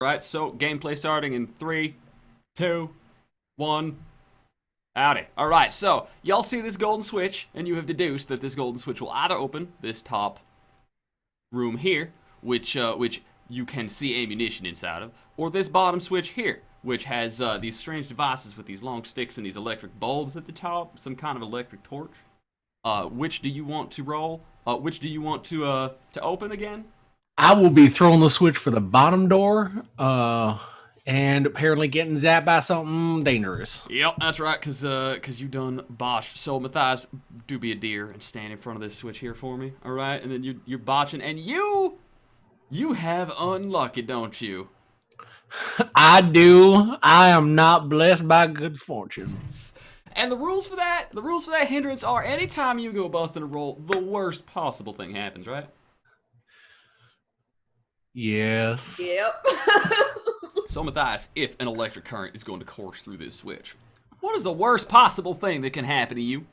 Right, so gameplay starting in 3, 2, 1. Howdy. Alright, so y'all see this golden switch, and you have deduced that this golden switch will either open this top room here, which you can see ammunition inside of, or this bottom switch here, which has these strange devices with these long sticks and these electric bulbs at the top, some kind of electric torch. Which do you want to roll? Which do you want to open again? I will be throwing the switch for the bottom door, and apparently getting zapped by something dangerous. Yep, that's right, cause you done botched. So Matthias, do be a deer and stand in front of this switch here for me, all right? And then you're botching, and you have unlucky, don't you? I do. I am not blessed by good fortune. And the rules for that hindrance are anytime you go busting a roll, the worst possible thing happens, right? Yes. Yep. So Matthias, if an electric current is going to course through this switch, what is the worst possible thing that can happen to you?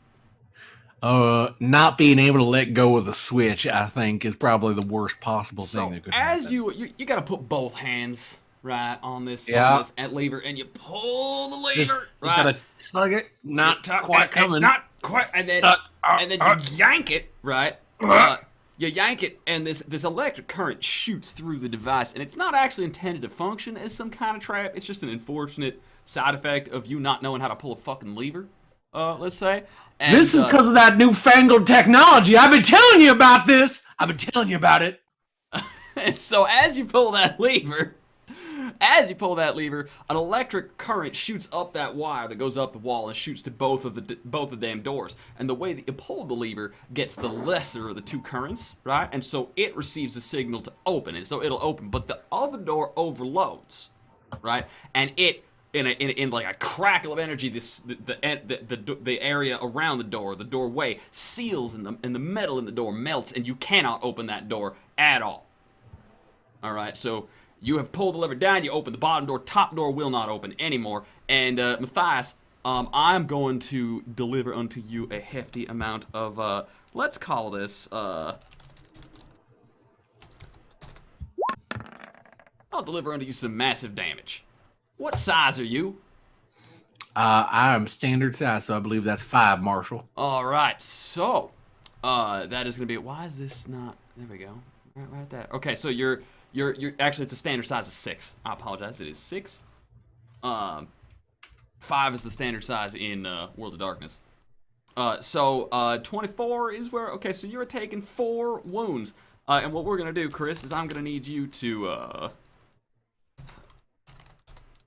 Not being able to let go of the switch, I think, is probably the worst possible thing that could happen. So as you gotta put both hands right on this lever, and you pull the lever. Just gotta tug it. Not quite coming. It's not quite, and then you yank it right. You yank it, and this electric current shoots through the device, and it's not actually intended to function as some kind of trap. It's just an unfortunate side effect of you not knowing how to pull a fucking lever, let's say. And, this is because of that newfangled technology. I've been telling you about this. I've been telling you about it. And so as you pull that lever, an electric current shoots up that wire that goes up the wall and shoots to both of the damn doors. And the way that you pull the lever gets the lesser of the two currents, right? And so it receives a signal to open, and so it'll open. But the other door overloads, right? And it in like a crackle of energy, the area around the doorway seals, and the metal in the door melts, and you cannot open that door at all. All right, so you have pulled the lever down, you open the bottom door, top door will not open anymore. And Matthias, I'm going to deliver unto you a hefty amount of, let's call this, I'll deliver unto you some massive damage. What size are you? I am standard size, so I believe that's 5, Marshall. All right, so that is going to be, why is this not, there we go, right there. Okay, so you're actually, it's a standard size of 6. I apologize, it is 6. 5 is the standard size in World of Darkness. So 24 is where, okay, so you're taking 4 wounds. And what we're going to do, Chris, is I'm going to need you to,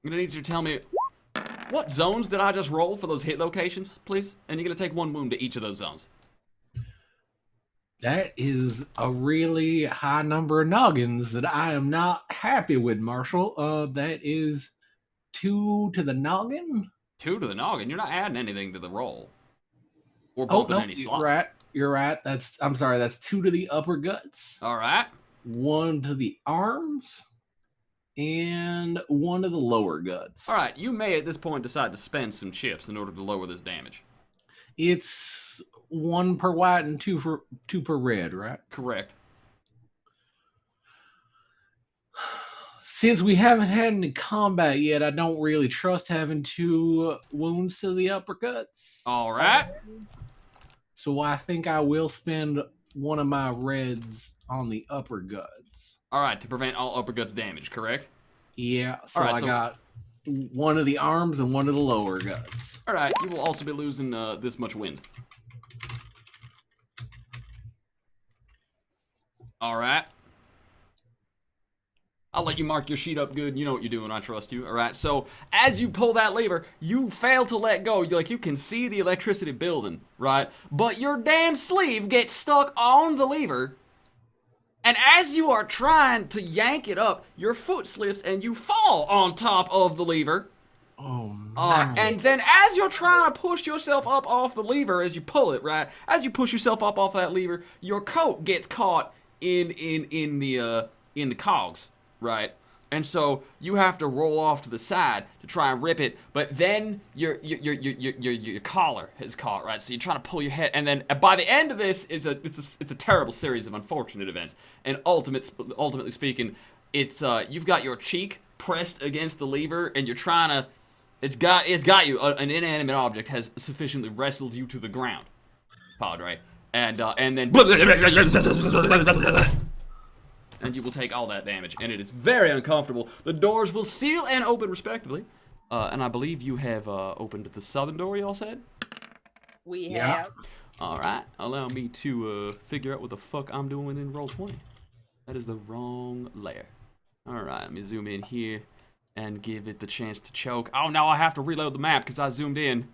I'm going to need you to tell me, what zones did I just roll for those hit locations, please? And you're going to take 1 wound to each of those zones. That is a really high number of noggins that I am not happy with, Marshall. That is 2 to the noggin. 2 to the noggin? You're not adding anything to the roll. Or bumping any slots. You're right. I'm sorry, that's 2 to the upper guts. All right. 1 to the arms. And 1 to the lower guts. All right, you may at this point decide to spend some chips in order to lower this damage. It's 1 per white and 2 per red, right? Correct. Since we haven't had any combat yet, I don't really trust having 2 wounds to the upper guts. All right. So I think I will spend 1 of my reds on the upper guts. All right, to prevent all upper guts damage, correct? Yeah, so I got 1 of the arms and 1 of the lower guts. All right, you will also be losing this much wind. All right. I'll let you mark your sheet up good. You know what you're doing. I trust you. All right. So as you pull that lever, you fail to let go. You can see the electricity building, right? But your damn sleeve gets stuck on the lever. And as you are trying to yank it up, your foot slips and you fall on top of the lever. Oh, no. And then as you're trying to push yourself up off the lever as you pull it, right? As you push yourself up off that lever, your coat gets caught in the cogs, right? And so you have to roll off to the side to try and rip it, but then your collar is caught, right? So you're trying to pull your head, and then by the end of this, it's a terrible series of unfortunate events. And ultimately speaking, it's you've got your cheek pressed against the lever, and you're trying to. It's got you. An inanimate object has sufficiently wrestled you to the ground, Padre, and then. And you will take all that damage, and it is very uncomfortable. The doors will seal and open respectively, and I believe you have opened the southern door. Y'all said. We have. All right, allow me to figure out what the fuck I'm doing in Roll20. That is the wrong layer. All right, let me zoom in here and give it the chance to choke. Oh no, I have to reload the map because I zoomed in.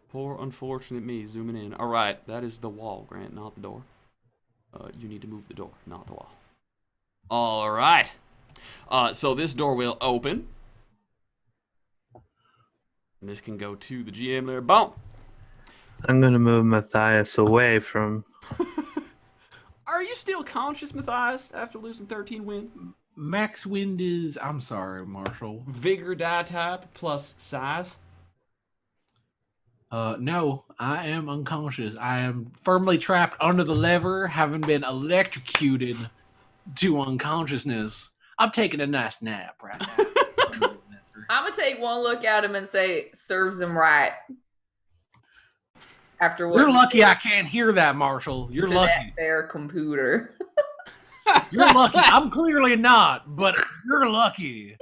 Poor unfortunate me zooming in. All right, that is the wall, Grant, not the door. You need to move the door, not the wall. All right. So this door will open. And this can go to the GM there. Boom. I'm going to move Matthias away from... Are you still conscious, Matthias, after losing 13 wind? Max wind is... I'm sorry, Marshall. Vigor die type plus size? No, I am unconscious. I am firmly trapped under the lever, having been electrocuted to unconsciousness. I'm taking a nice nap right now. I'm going to take one look at him and say, serves him right. After what You're lucky I can't hear that, Marshall. You're lucky. That their computer. You're lucky. I'm clearly not, but you're lucky.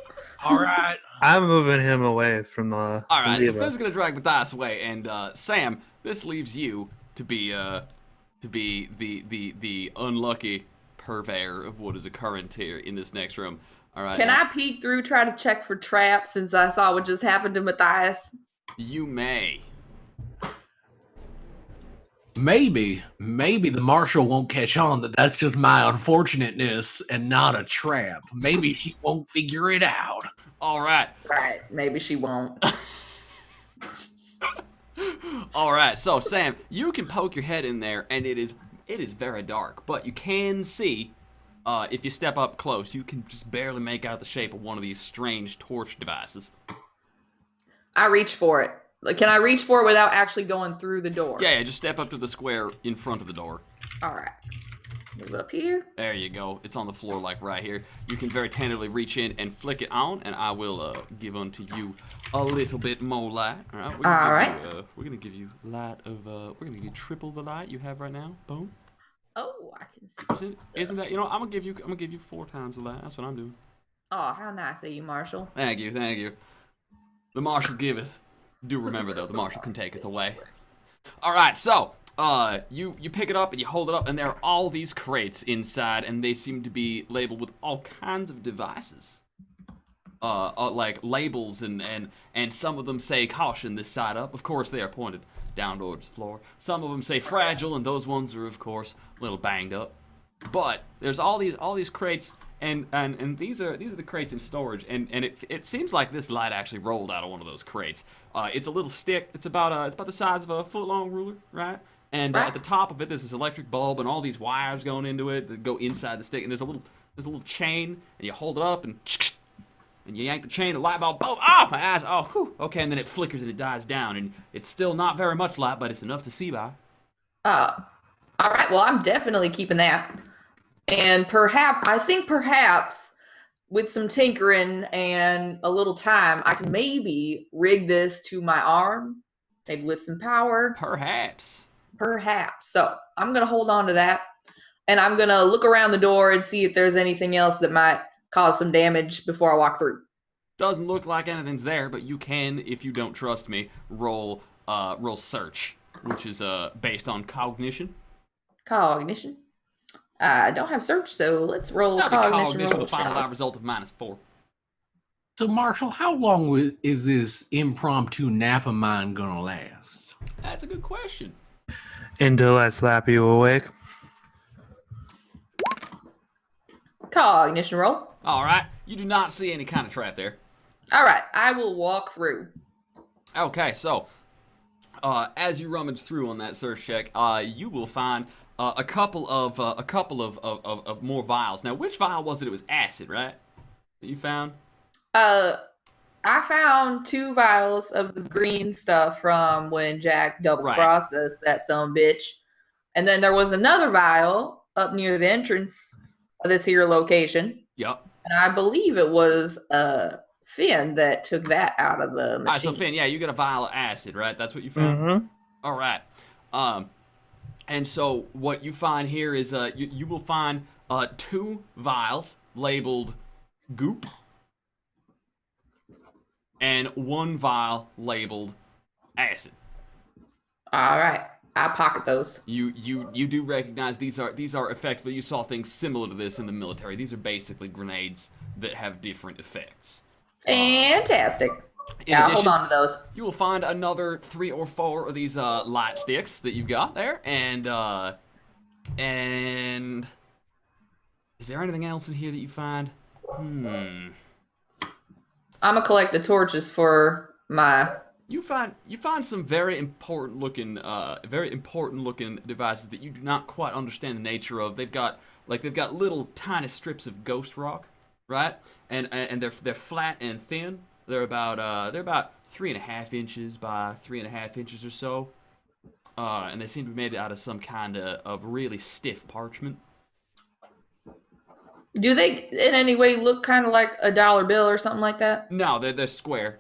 All right. I'm moving him away from the... All right, so lever. Finn's going to drag Matthias away, and Sam, this leaves you to be the unlucky purveyor of what is occurring here in this next room. All right. Can I peek through, try to check for traps since I saw what just happened to Matthias? You may. Maybe the marshal won't catch on that that's just my unfortunateness and not a trap. Maybe she won't figure it out. All right. Right, maybe she won't. All right. So Sam, you can poke your head in there, and it is very dark, but you can see. If you step up close, you can just barely make out the shape of one of these strange torch devices. I reach for it. Like, can I reach for it without actually going through the door? Yeah, just step up to the square in front of the door. All right. Move up here. There you go. It's on the floor, like right here. You can very tentatively reach in and flick it on, and I will give unto you a little bit more light. All right. We're gonna give you light of. We're gonna give you triple the light you have right now. Boom. Oh, I can see. Isn't that? You know, I'm gonna give you 4 times the light. That's what I'm doing. Oh, how nice of you, Marshall. Thank you. The marshal giveth. Do remember though, the marshal can take it away. All right, so you pick it up and you hold it up, and there are all these crates inside, and they seem to be labeled with all kinds of devices, like labels, and some of them say caution this side up. Of course, they are pointed down towards the floor. Some of them say fragile, and those ones are of course a little banged up. But there's all these crates. And these are the crates in storage, and it seems like this light actually rolled out of one of those crates. It's a little stick. It's about the size of a foot-long ruler, right? And at the top of it, there's this electric bulb, and all these wires going into it that go inside the stick. And there's a little chain, and you hold it up, and you yank the chain, the light bulb, boom! Ah, my eyes! Oh, whew. Okay, and then it flickers and it dies down, and it's still not very much light, but it's enough to see by. All right. Well, I'm definitely keeping that. And perhaps with some tinkering and a little time, I can maybe rig this to my arm, maybe with some power. Perhaps. So I'm going to hold on to that, and I'm going to look around the door and see if there's anything else that might cause some damage before I walk through. Doesn't look like anything's there, but you can, if you don't trust me, roll search, which is based on cognition. Cognition. I don't have search, so let's roll cognition with a final child. live result of -4. So, Marshall, how long is this impromptu nap of mine gonna last? That's a good question. Until I slap you awake. Cognition roll. All right. You do not see any kind of trap there. All right. I will walk through. Okay, so as you rummage through on that search check, you will find a couple of more vials. Now, which vial was it? It was acid, right? That you found? I found 2 vials of the green stuff from when Jack double-crossed us, that sumbitch. And then there was another vial up near the entrance of this here location. Yep. And I believe it was Finn that took that out of the machine. All right, so Finn, yeah, you get a vial of acid, right? That's what you found? Mm-hmm. All right. And so what you find here is you will find 2 vials labeled goop and 1 vial labeled acid. All right, I pocket those. You do recognize these are effectively, you saw things similar to this in the military. These are basically grenades that have different effects. Fantastic. In Hold on to those. You will find another 3 or 4 of these light sticks that you've got there, and is there anything else in here that you find? I'm gonna collect the torches for my. You find some very important looking devices that you do not quite understand the nature of. They've got little tiny strips of ghost rock, right? And they're flat and thin. They're about 3.5 inches by 3.5 inches or so, and they seem to be made out of some kind of really stiff parchment. Do they in any way look kind of like a dollar bill or something like that? No, they're square.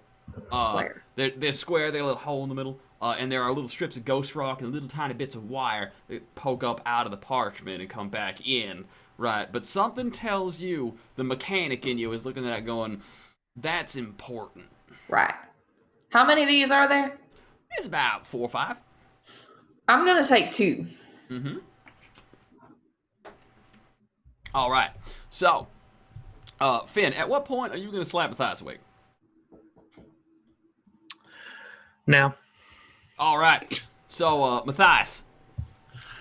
Square. They're square. They got a little hole in the middle, and there are little strips of ghost rock and little tiny bits of wire that poke up out of the parchment and come back in. Right, but something tells you, the mechanic in you is looking at that going, that's important. Right. How many of these are there? It's about 4 or 5. I'm gonna take 2. Mm-hmm. All right. So, Finn, at what point are you going to slap Matthias awake? Now. All right. So, Matthias,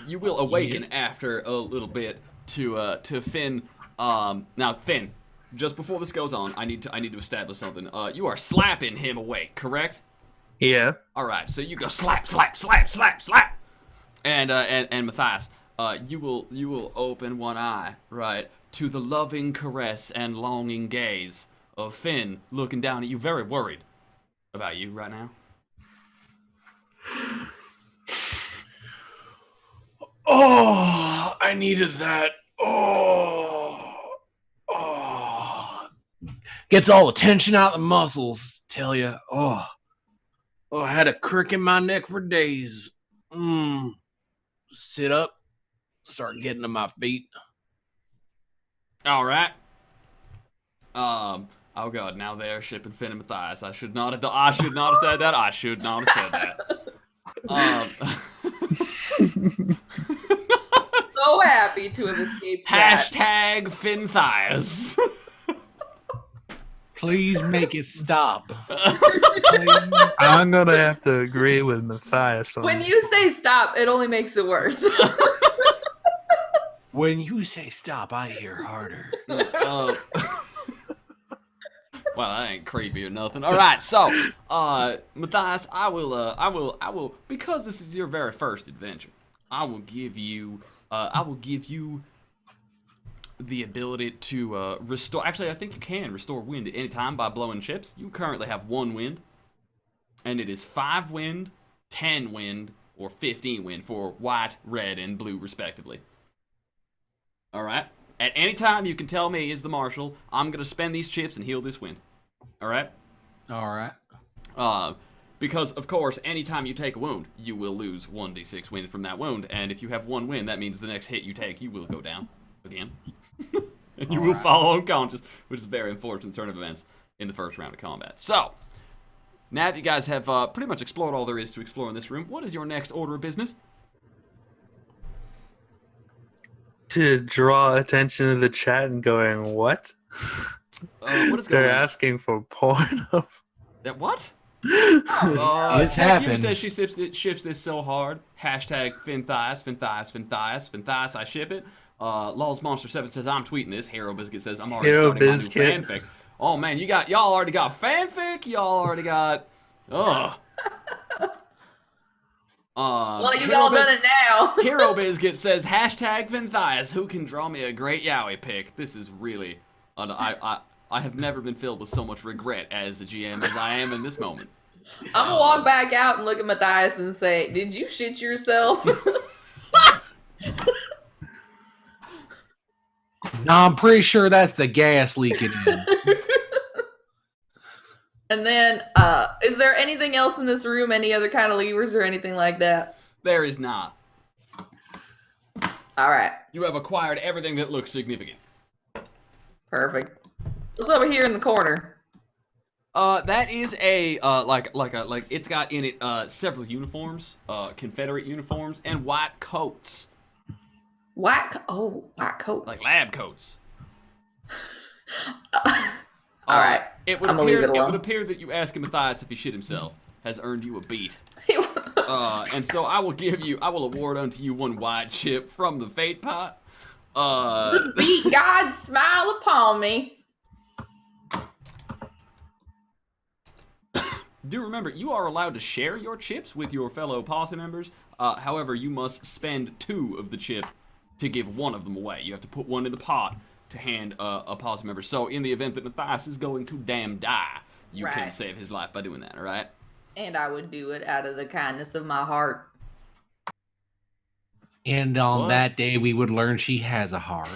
you will awaken Yes. after a little bit to Finn. Now, Finn, just before this goes on, I need to establish something. You are slapping him awake, correct? Yeah. All right. So you go slap, slap, slap, slap, slap, and Matthias, you will open one eye, right, to the loving caress and longing gaze of Finn looking down at you, very worried about you right now. Oh, I needed that. Gets all the tension out of the muscles, tell you. I had a crick in my neck for days. Sit up, start getting to my feet. All right. Oh god, now they're shipping Finn and Matthias. I should not have said that. I should not have said that. So happy to have escaped that. Hashtag Finnthias. Please make it stop. I'm gonna have to agree with Matthias on When you say stop, it only makes it worse. When you say stop, I hear harder. Well, that ain't creepy or nothing. All right, so Matthias, I will, because this is your very first adventure, I will give you the ability to restore. Actually, I think you can restore wind at any time by blowing chips. You currently have 1 wind, and it is 5 wind, 10 wind, or 15 wind for white, red, and blue, respectively. All right. At any time, you can tell me, as the marshal, I'm gonna spend these chips and heal this wind. All right. All right. Because, of course, anytime you take a wound, you will lose 1d6 wind from that wound. And if you have 1 wind, that means the next hit you take, you will go down again. And you will fall unconscious, which is a very unfortunate turn of events in the first round of combat. So, now that you guys have pretty much explored all there is to explore in this room, what is your next order of business? to draw attention to the chat and going, what? What is going They're on? asking for porn of. That what? It's happened. says she ships this so hard. Hashtag Finnthias, Finnthias, Finnthias, Finnthias, I ship it. Laws Monster 7 says I'm tweeting this. Hero Biscuit says I'm already Hero starting Biscuit. my new fanfic. Oh man, y'all already got fanfic. Y'all already got. Ugh. Well, you've Hero all done it now. Hero Biscuit says hashtag Finnthias. Who can draw me a great yaoi pic? This is really. I have never been filled with so much regret as a GM as I am in this moment. I'm gonna walk back out and look at Matthias and say, "Did you shit yourself?" No, I'm pretty sure that's the gas leaking in. And then, is there anything else in this room? Any other kind of levers or anything like that? There is not. All right. You have acquired everything that looks significant. Perfect. What's over here in the corner? That is a like it's got in it several uniforms, Confederate uniforms, and white coats, White coats. like lab coats. All right. It would I'm gonna leave it appear alone. that you asking Matthias if he shit himself has earned you a beat. And so I will award unto you one white chip from the fate pot. Beat God, smile upon me. Do remember, you are allowed to share your chips with your fellow posse members. However, you must spend 2 of the chip to give 1 of them away. You have to put 1 in the pot to hand a posse member. So in the event that Matthias is going to damn die, you can Right. save his life by doing that, all right? And I would do it out of the kindness of my heart. And on What? that day, we would learn she has a heart.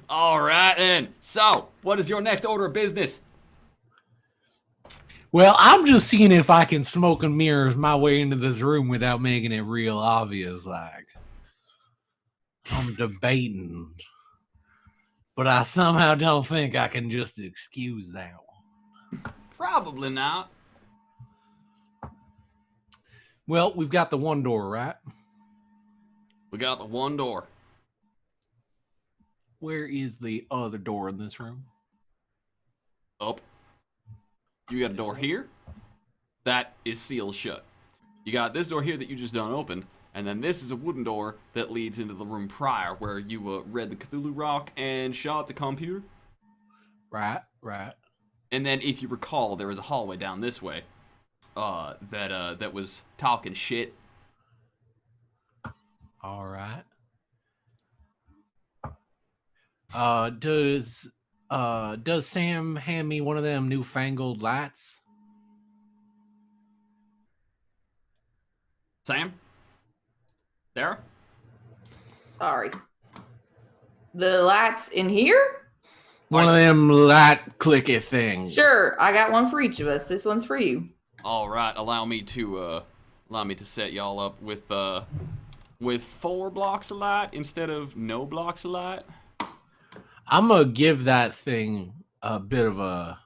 All right, then. So, what is your next order of business? Well, I'm just seeing if I can smoke and mirrors my way into this room without making it real obvious. Like, I'm debating, but I somehow don't think I can just excuse that one. Probably not. Well, we've got the one door, right? We got the one door. Where is the other door in this room? Up. You got a door here. That is sealed shut. You got this door here that you just done opened. And then this is a wooden door that leads into the room prior where you read the Cthulhu Rock and shot the computer. Right. And then if you recall, there was a hallway down this way that was talking shit. All right. Does Sam hand me one of them newfangled lights? Sam? Sarah? Sorry. The lights in here? One of them light clicky things. Sure, I got one for each of us. This one's for you. All right, allow me to set y'all up with 4 blocks of light instead of no blocks of light. I'm gonna give that thing a bit of a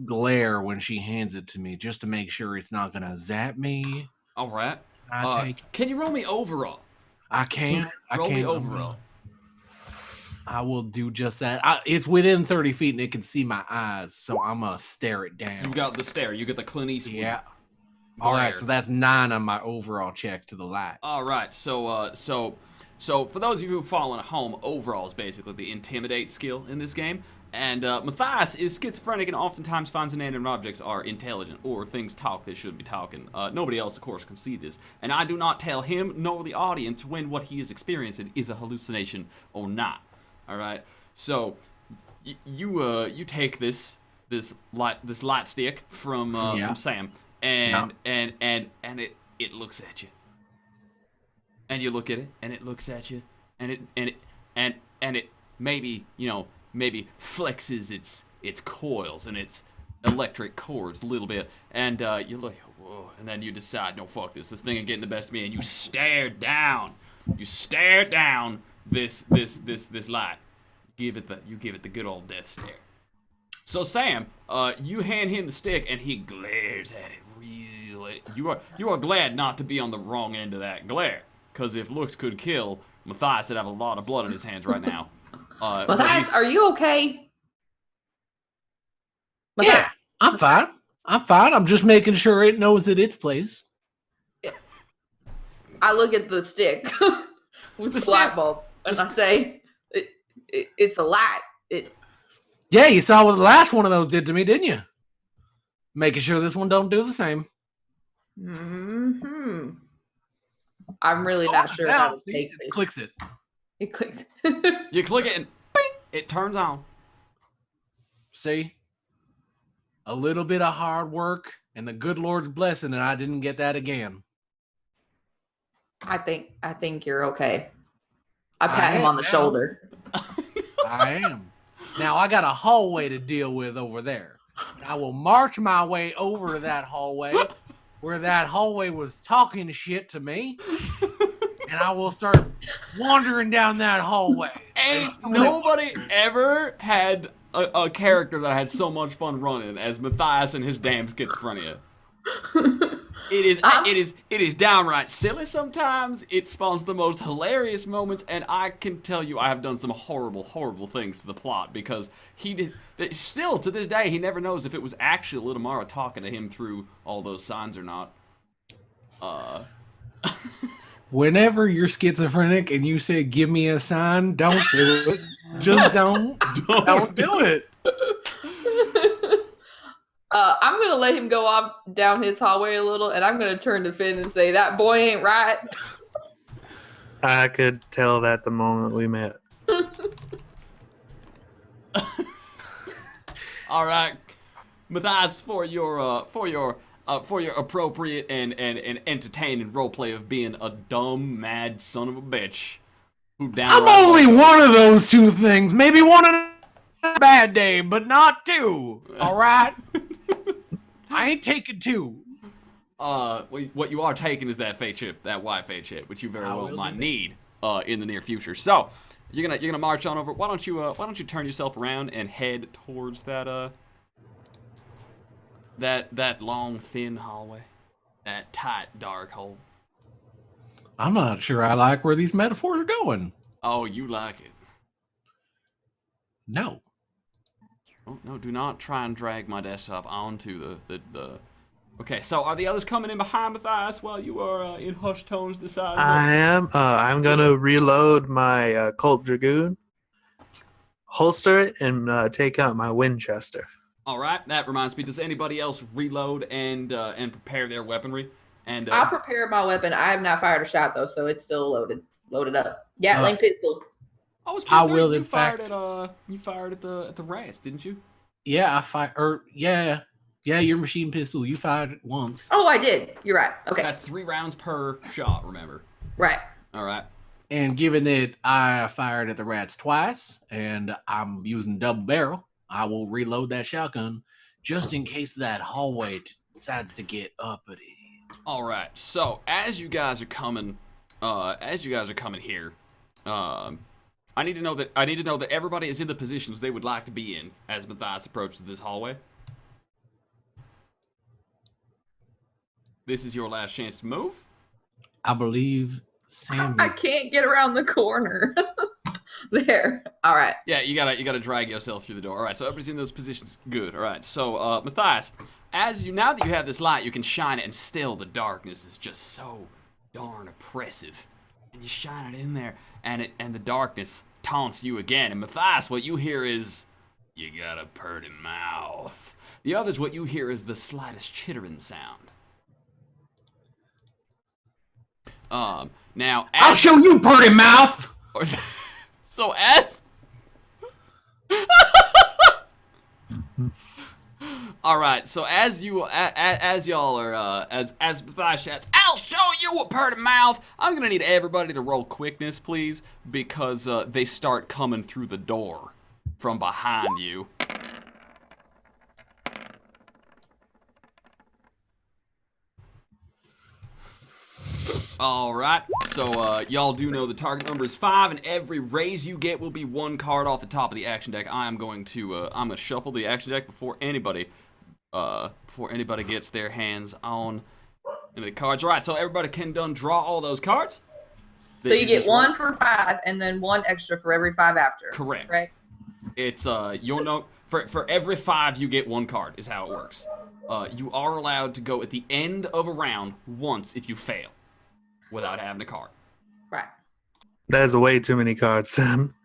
glare when she hands it to me, just to make sure it's not gonna zap me. All right. I take. Can you roll me overall? I can't. Roll me overall. I will do just that. It's within 30 feet and it can see my eyes, so I'm gonna stare it down. You've got the stare. You get the Clint Eastwood. Yeah. All right, glare. so that's 9 on my overall check to the light. All right. So for those of you who follow at home, overall is basically the intimidate skill in this game. And Matthias is schizophrenic and oftentimes finds inanimate objects are intelligent or things talk they shouldn't be talking. Nobody else, of course, can see this. And I do not tell him nor the audience when what he is experiencing is a hallucination or not. All right. So you take this light stick from Sam and it looks at you. And you look at it and it looks at you and it maybe flexes its coils and its electric cords a little bit, and you look, whoa, and then you decide, no, fuck this thing ain't getting the best of me, and you stare down this light. You give it the good old death stare. So Sam, you hand him the stick and he glares at it really. You are glad not to be on the wrong end of that glare, because if looks could kill, Matthias would have a lot of blood in his hands right now. Matthias, are you okay? Yeah, I'm fine. I'm just making sure it knows that it's place. I look at the stick with the light bulb and I say, it's a light. Yeah, you saw what the last one of those did to me, didn't you? Making sure this one don't do the same. Mm-hmm. I'm really not sure how to take this. Clicks it. It clicked. You click it and bing, it turns on. See? A little bit of hard work and the good Lord's blessing, and I didn't get that again. I think you're okay. I pat him on the shoulder. I am. Now I got a hallway to deal with over there. I will march my way over to that hallway where that hallway was talking shit to me. And I will start wandering down that hallway. Ain't nobody ever had a character that had so much fun running as Matthias and his damn schizophrenia. It is downright silly sometimes. It spawns the most hilarious moments, and I can tell you I have done some horrible, horrible things to the plot because still to this day he never knows if it was actually Litamara talking to him through all those signs or not. Whenever you're schizophrenic and you say, give me a sign, don't do it. Just don't do it. I'm going to let him go off down his hallway a little, and I'm going to turn to Finn and say, that boy ain't right. I could tell that the moment we met. All right, Matthias, for your appropriate and entertaining roleplay of being a dumb, mad son of a bitch. I'm only one of those two things. Maybe one on a bad day, but not two. All right? I ain't taking two. What you are taking is that fate chip, that white fate chip, which you very well might need in the near future. So you're gonna march on over. Why don't you turn yourself around and head towards that that long thin hallway, that tight dark hole. I'm not sure I like where these metaphors are going. Oh, you like it? No. Oh, no, do not try and drag my desktop onto the. Okay, so are the others coming in behind Matthias while you are in hushed tones deciding? I am. I'm gonna reload my Colt Dragoon, holster it, and take out my Winchester. All right, that reminds me. Does anybody else reload and prepare their weaponry? And I'll prepare my weapon. I have not fired a shot though, so it's still loaded up. Gatling pistol. I will. You fired at the rats, didn't you? Yeah, I fired. Yeah, your machine pistol. You fired it once. Oh, I did. You're right. Okay. That's 3 rounds per shot. Remember. Right. All right. And given that I fired at the rats twice, and I'm using double barrel, I will reload that shotgun just in case that hallway decides to get uppity. All right. So as you guys are coming here, I need to know that everybody is in the positions they would like to be in as Matthias approaches this hallway. This is your last chance to move. I believe Sam. I can't get around the corner. There. All right. Yeah, you gotta drag yourself through the door. All right, so everybody's in those positions. Good. All right. So, Matthias, now that you have this light, you can shine it, and still the darkness is just so darn oppressive. And you shine it in there, and the darkness taunts you again. And Matthias, what you hear is, you got a purty mouth. The others, what you hear is the slightest chittering sound. Now, I'll show you, purty mouth. So as all right, so as y'all are as Matthias shouts, I'll show you a purty mouth. I'm gonna need everybody to roll quickness, please, because they start coming through the door from behind you. All right, so y'all do know the target number is 5, and every raise you get will be 1 card off the top of the action deck. I'm gonna shuffle the action deck before anybody gets their hands on the cards. All right, so everybody can draw all those cards. So you get 1 for 5, and then 1 extra for every 5 after. Correct. Right. It's you'll know for every 5 you get 1 card is how it works. You are allowed to go at the end of a round once if you fail, without having a card. Right. That is way too many cards, Sam.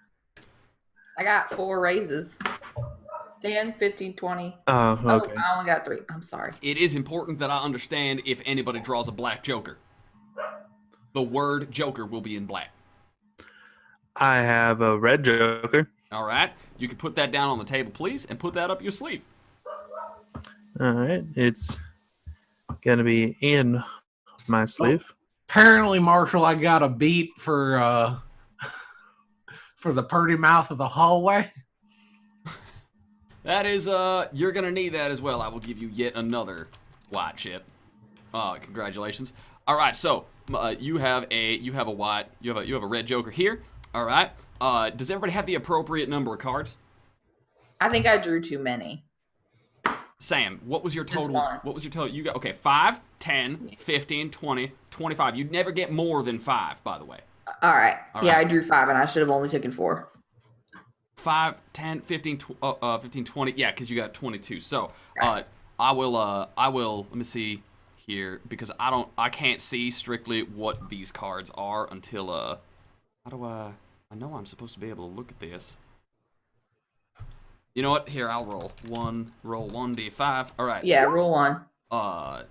I got 4 raises. 10, 15, 20. Oh, okay. Oh, I only got 3. I'm sorry. It is important that I understand if anybody draws a black joker. The word joker will be in black. I have a red joker. All right. You can put that down on the table, please, and put that up your sleeve. All right. It's going to be in my sleeve. Apparently, Marshall, I got a beat for the purty mouth of the hallway. That is, you're gonna need that as well. I will give you yet another white chip. Congratulations. All right, so you have a red joker here. All right. Does everybody have the appropriate number of cards? I think I drew too many. Sam, what was your total? One. What was your total? You got, okay, 5, 10, 15, 20, 25. You'd never get more than 5, by the way. All right. All Yeah, right. I drew 5, and I should have only taken 4. 5, 10, 15, 15, 20. Yeah, because you got 22. So, I will, let me see here, because I can't see strictly what these cards are until, how do I know I'm supposed to be able to look at this. You know what? Here, I'll roll 1d5. All right. Yeah, rule 1. All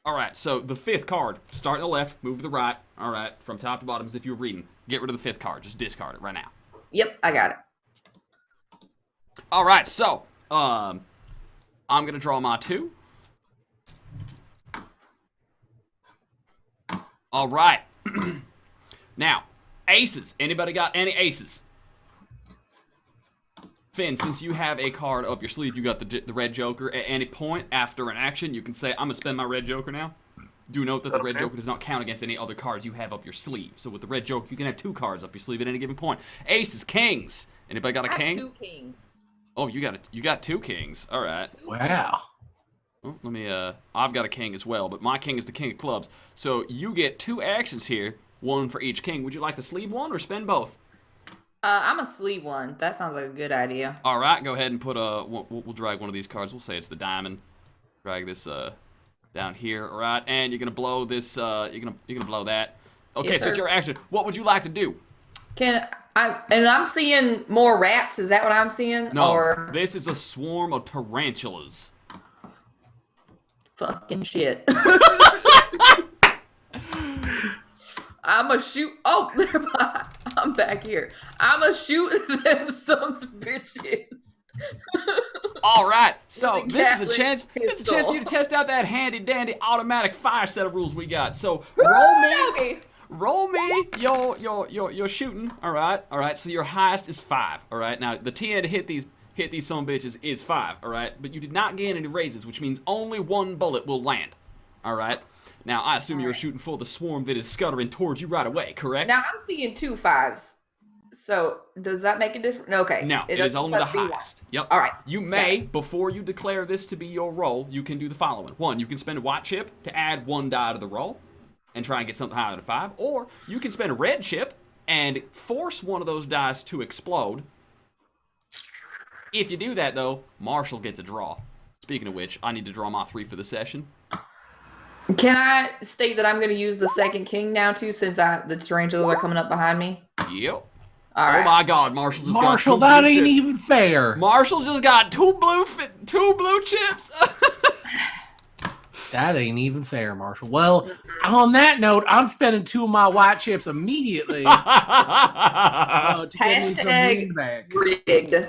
right, so the 5th card, start on the left, move to the right. All right, from top to bottom as if you're reading. Get rid of the 5th card. Just discard it right now. Yep, I got it. All right, so I'm gonna draw my 2. All right. Now, aces. Anybody got any aces? Finn, since you have a card up your sleeve, you got the red joker. At any point after an action, you can say, I'm going to spend my red joker now. Do note that the red joker does not count against any other cards you have up your sleeve. So with the red joker, you can have 2 cards up your sleeve at any given point. Aces, kings. Anybody got a king? I have 2 kings. Oh, you got 2 kings. All right. Wow. Well, let me, I've got a king as well, but my king is the king of clubs. So you get 2 actions here, 1 for each king. Would you like to sleeve one or spend both? I'm a sleeve one. That sounds like a good idea. All right, go ahead and put we'll drag one of these cards. We'll say it's the diamond. Drag this down here, all right? And you're gonna blow this. You're gonna blow that. Okay, Yes, so it's sir. your action. What would you like to do? I'm seeing more rats. Is that what I'm seeing? No, Or this is a swarm of tarantulas. fucking shit. I'm a shoot. Oh, never mind. I'm back here. I'm a shoot them sons of bitches. All right, so With a this is a Gatling chance. It's a chance for you to pistol. test out that handy dandy automatic fire set of rules we got. So Okay. roll me your shooting. All right. So your highest is 5. All right. Now the TN to hit these son of bitches is 5. All right. But you did not gain any raises, which means only 1 bullet will land. All right. Now I assume you're shooting for the swarm that is scuttering towards you right away. Correct? Now I'm seeing 2 5s. So does that make a difference? Okay. No, it is only the highest. Yep. All right. You may, before you declare this to be your roll, you can do the following. 1, you can spend a white chip to add 1 die to the roll and try and get something higher than 5. Or you can spend a red chip and force one of those dice to explode. If you do that, though, Marshall gets a draw. Speaking of which, I need to draw my 3 for the session. Can I state that I'm going to use the 2nd king now too, since the tarantulas are coming up behind me? Yep. All right. Oh my God, Marshall just Marshall, got 2 that blue ain't chips. even fair. Marshall just got 2 blue chips. That ain't even fair, Marshall. Well, on that note, I'm spending 2 of my white chips immediately to get me some Hashtag win back. rigged.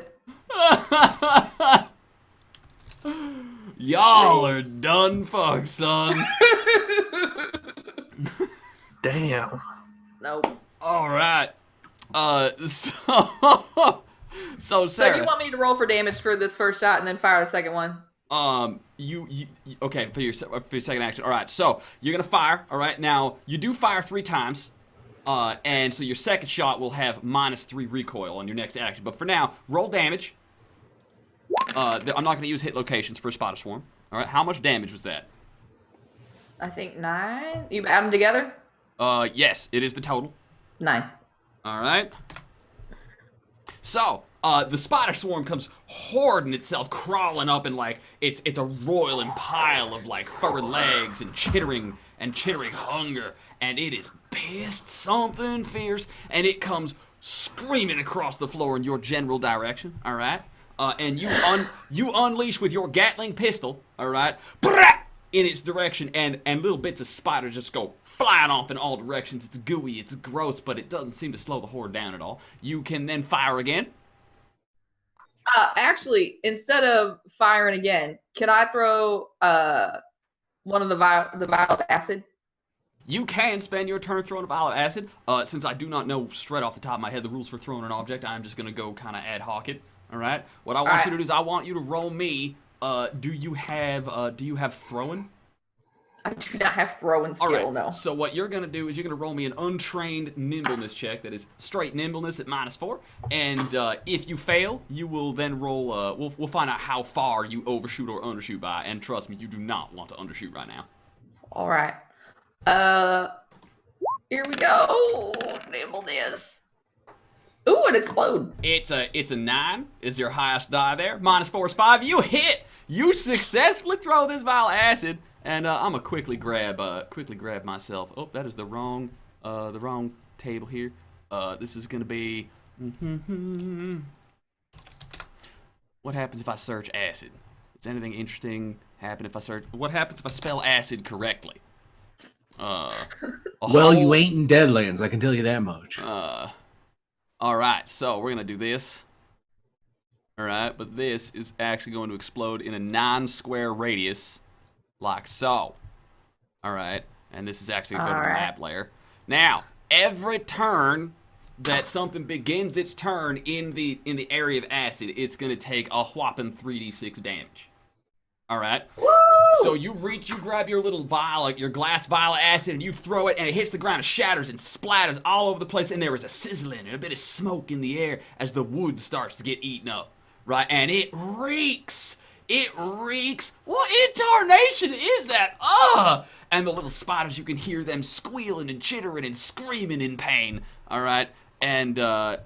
Y'all are done fucked, son. Damn. Nope. All right. So So Sarah, you want me to roll for damage for this first shot and then fire the second one? you okay for your second action. All right. So you're gonna fire. All right. Now you do fire 3 times. And so your second shot will have -3 recoil on your next action. But for now, roll damage. I'm not going to use hit locations for a Spotter Swarm. All right, how much damage was that? I think 9. You add them together? Yes, it is the total. 9. All right. So, the Spotter Swarm comes hoarding itself, crawling up, and like it's a roiling pile of like furry legs and chittering hunger, and it is pissed something fierce, and it comes screaming across the floor in your general direction. All right. And you unleash with your Gatling pistol, all right, in its direction, and little bits of spiders just go flying off in all directions. It's gooey, it's gross, but it doesn't seem to slow the horde down at all. You can then fire again. Actually, instead of firing again, can I throw one of the vial of acid? You can spend your turn throwing a vial of acid. Since I do not know straight off the top of my head the rules for throwing an object, I'm just gonna go kind of ad hoc it. All right. What I want Alright. you to do is I want you to roll me. Do you have throwing? I do not have throwing skill, All right. no. So what you're gonna do is you're gonna roll me an untrained nimbleness check. That is straight nimbleness at -4. And if you fail, you will then roll. We'll find out how far you overshoot or undershoot by. And trust me, you do not want to undershoot right now. All right. Here we go. Nimbleness. Ooh, it explode. It's a 9. Is your highest die there? -4 is 5. You hit. You successfully throw this vial of acid. And I'm gonna quickly grab myself. Oh, that is the wrong table here. This is gonna be. What happens if I search acid? Does anything interesting happen if I search? What happens if I spell acid correctly? Well, you ain't in Deadlands, I can tell you that much. All right, so we're gonna do this. All right, but this is actually going to explode in a 9-square radius. Like so. Alright. And this is actually going to go to the map layer. Now, every turn that something begins its turn in the area of acid, it's going to take a whopping 3d6 damage. Alright? So you grab your little vial, like your glass vial of acid, and you throw it, and it hits the ground, and shatters and splatters all over the place, and there is a sizzling and a bit of smoke in the air as the wood starts to get eaten up. Right? And it reeks. It reeks. What in tarnation is that? And the little spiders, you can hear them squealing and chittering and screaming in pain. All right, and Can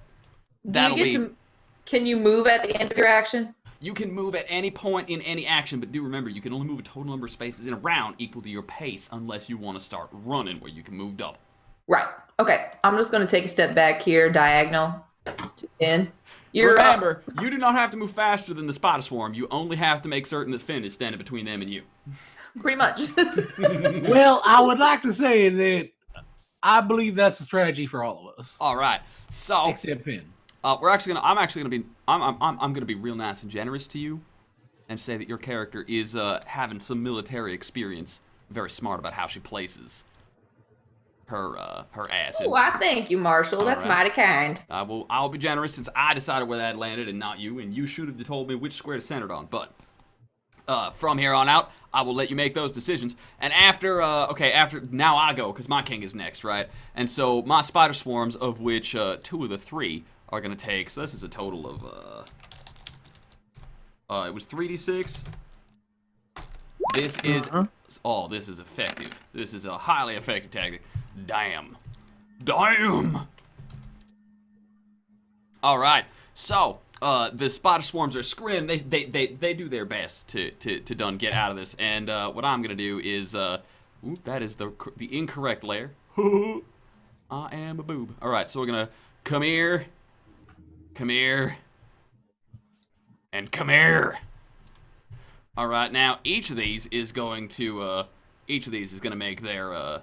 you move at the end of your action? You can move at any point in any action, but do remember you can only move a total number of spaces in a round equal to your pace, unless you want to start running, where you can move double. Right. Okay. I'm just going to take a step back here, diagonal to 10. Remember, you do not have to move faster than the spider swarm. You only have to make certain that Finn is standing between them and you. Pretty much. Well, I would like to say that I believe that's the strategy for all of us. All right. So except Finn. I'm gonna be real nice and generous to you, and say that your character is having some military experience, very smart about how she places her acid. Oh, I thank you, Marshall. That's mighty kind. I'll be generous since I decided where that landed and not you, and you should have told me which square to center it on. But from here on out, I will let you make those decisions. And after now I go, because my king is next, right? And so my spider swarms, of which 2 of the 3 are gonna take. So this is a total of it was 3d6. This is this is effective. This is a highly effective tactic. Damn. All right. So the spider swarms are screaming. They do their best to done get out of this. And what I'm gonna do is that is the incorrect layer. I am a boob. All right. So we're gonna come here, and come here. All right. Now each of these is going to make their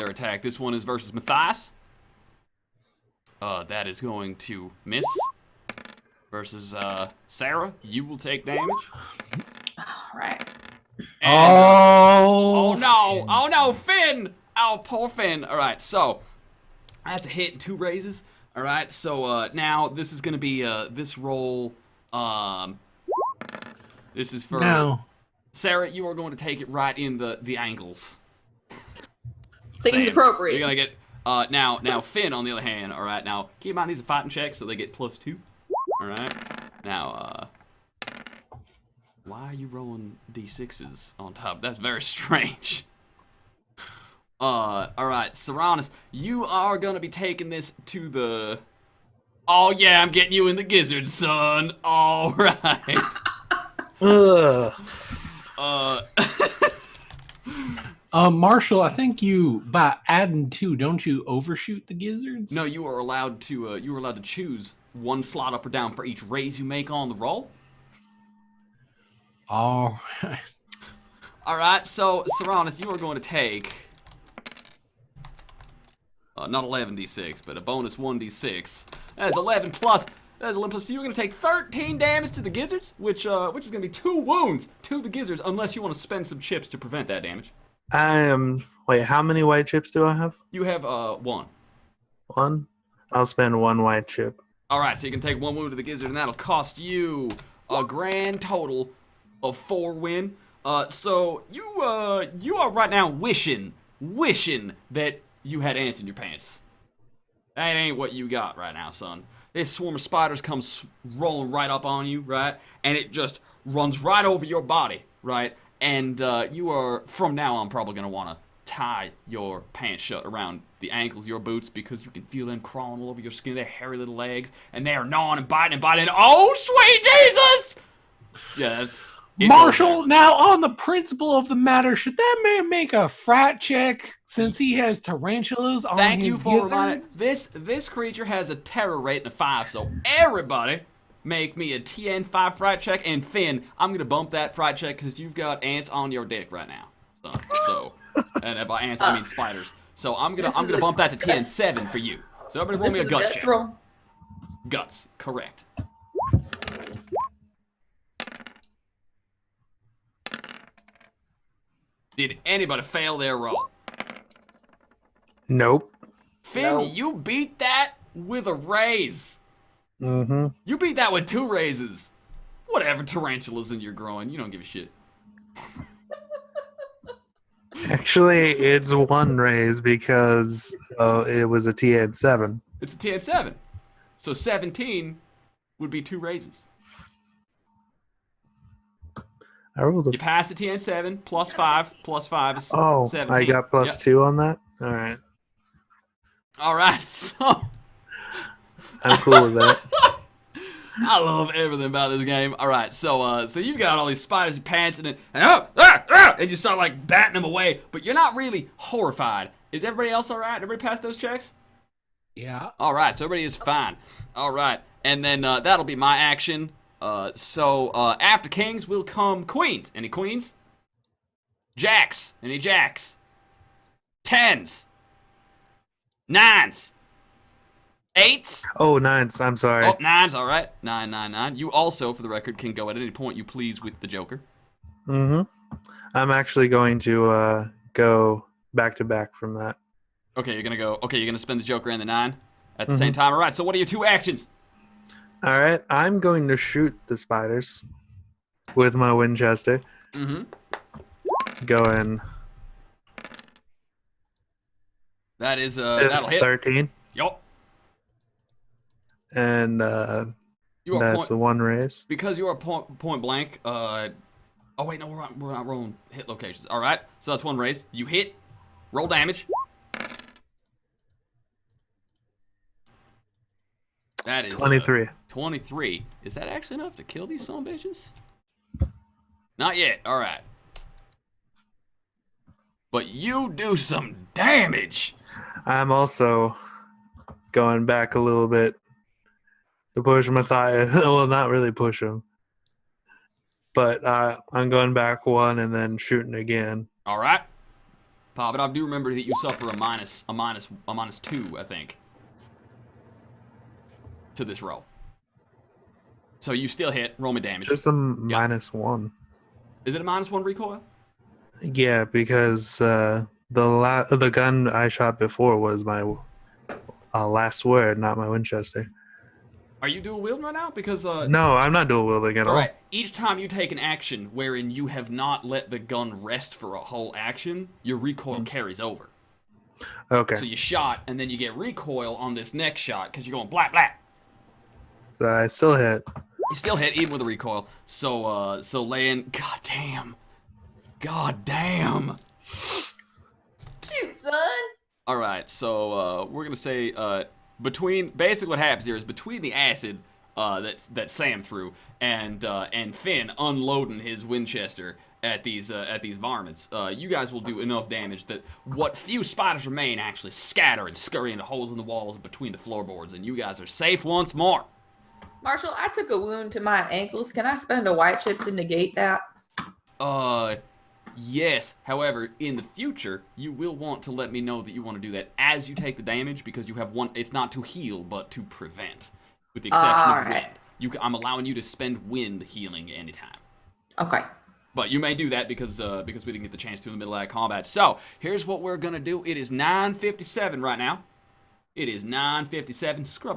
attack. This one is versus Matthias. That is going to miss. Versus Sarah, you will take damage. All right. And, oh no, Finn! Oh, poor Finn. All right, so that's a hit and 2 raises. All right, so now this is gonna be this roll. This is for Sarah. You are going to take it right in the ankles. Seems appropriate. You're gonna get now Finn on the other hand. All right, now keep in mind these are fighting checks, so they get +2. All right, now why are you rolling d6s on top? That's very strange. All right, Serranus, you are gonna be taking this to the. Oh yeah, I'm getting you in the gizzard, son. All right. Marshall, I think you by adding 2, don't you overshoot the gizzards? No, you are allowed to choose 1 slot up or down for each raise you make on the roll. All right. All right, so Serranus, you are going to take not 11d6, but a bonus 1d6. That's 11 plus. That's 11 plus 2. You're going to take 13 damage to the gizzards, which is going to be 2 wounds to the gizzards, unless you want to spend some chips to prevent that damage. Wait, how many white chips do I have? You have 1. 1? I'll spend 1 white chip. All right, so you can take 1 wound to the gizzard, and that'll cost you a grand total of 4 win. So you are right now wishing that you had ants in your pants. That ain't what you got right now, son. This swarm of spiders comes rolling right up on you, right? And it just runs right over your body, right? And you are, from now on, probably going to want to tie your pants shut around the ankles of your boots because you can feel them crawling all over your skin, their hairy little legs, and they are gnawing and biting and biting. Oh, sweet Jesus! Yeah, that's... Marshall, now on the principle of the matter, should that man make a frat check since he has tarantulas on Thank his you for reminding. gizzards? This creature has a terror rating of 5, so everybody make me a TN 5 fright check. And Finn, I'm gonna bump that fright check because you've got ants on your dick right now. So and by ants I mean spiders. So I'm gonna bump that to TN 7 for you. So everybody roll me a guts check. Roll. Guts, correct. Did anybody fail their roll? Nope. Finn, No. you beat that with a raise. Mm-hmm. You beat that with 2 raises. Whatever, tarantulas in your groin. You don't give a shit. Actually, it's 1 raise because it was a TN7. It's a TN 7. So 17 would be 2 raises. I rolled a... You pass the TN 7, plus 5 is Oh, 17. I got plus Yep. 2 on that? All right. All right, so I'm cool with that. I love everything about this game. All right, so you've got all these spiders in pants, and you start like batting them away, but you're not really horrified. Is everybody else all right? Everybody pass those checks? Yeah. All right, so everybody is fine. All right, and then that'll be my action. So after kings will come queens. Any queens? Jacks. Any jacks? 10s. 9s. 8s. Oh, 9s. I'm sorry. Oh, 9s, all right. 9, 9, 9. You also, for the record, can go at any point you please with the Joker. Mm-hmm. I'm actually going to go back-to-back from that. Okay, you're gonna spend the Joker and the 9 at the same time. All right, so what are your 2 actions? All right. I'm going to shoot the spiders with my Winchester. Mm-hmm. Going... That is, that'll hit. 13. Yup. And You are that's a 1 raise. because you are point blank. Oh wait, no, we're not rolling hit locations. All right, so that's 1 raise. You hit, roll damage. That is 23. 23. Is that actually enough to kill these son of bitches? Not yet. All right, but you do some damage. I'm also going back a little bit to push Matthias. Well, not really push him. But I'm going back 1 and then shooting again. All right, but I do remember that you suffer a minus 2, I think, to this roll. So you still hit. Roll me damage. Just a minus 1. Is it a -1 recoil? Yeah, because the gun I shot before was my last word, not my Winchester. Are you dual wielding right now? Because No, I'm not dual wielding at all. all right. Each time you take an action wherein you have not let the gun rest for a whole action, your recoil carries over. Okay. So you shot, and then you get recoil on this next shot because you're going black, black. So I still hit. You still hit even with the recoil. So laying. God damn. Shoot, son. All right. So we're gonna say basically what happens here is between the acid that Sam threw and Finn unloading his Winchester at these varmints, you guys will do enough damage that what few spiders remain actually scatter and scurry into holes in the walls and between the floorboards, and you guys are safe once more. Marshall, I took a wound to my ankles. Can I spend a white chip to negate that? Yes. However, in the future, you will want to let me know that you want to do that as you take the damage, because you have one. It's not to heal, but to prevent, with the exception of wind. I'm allowing you to spend wind healing anytime. Okay. But you may do that because we didn't get the chance to in the middle of that combat. So here's what we're gonna do. It is 9:57 right now. It is 9:57. Scrub.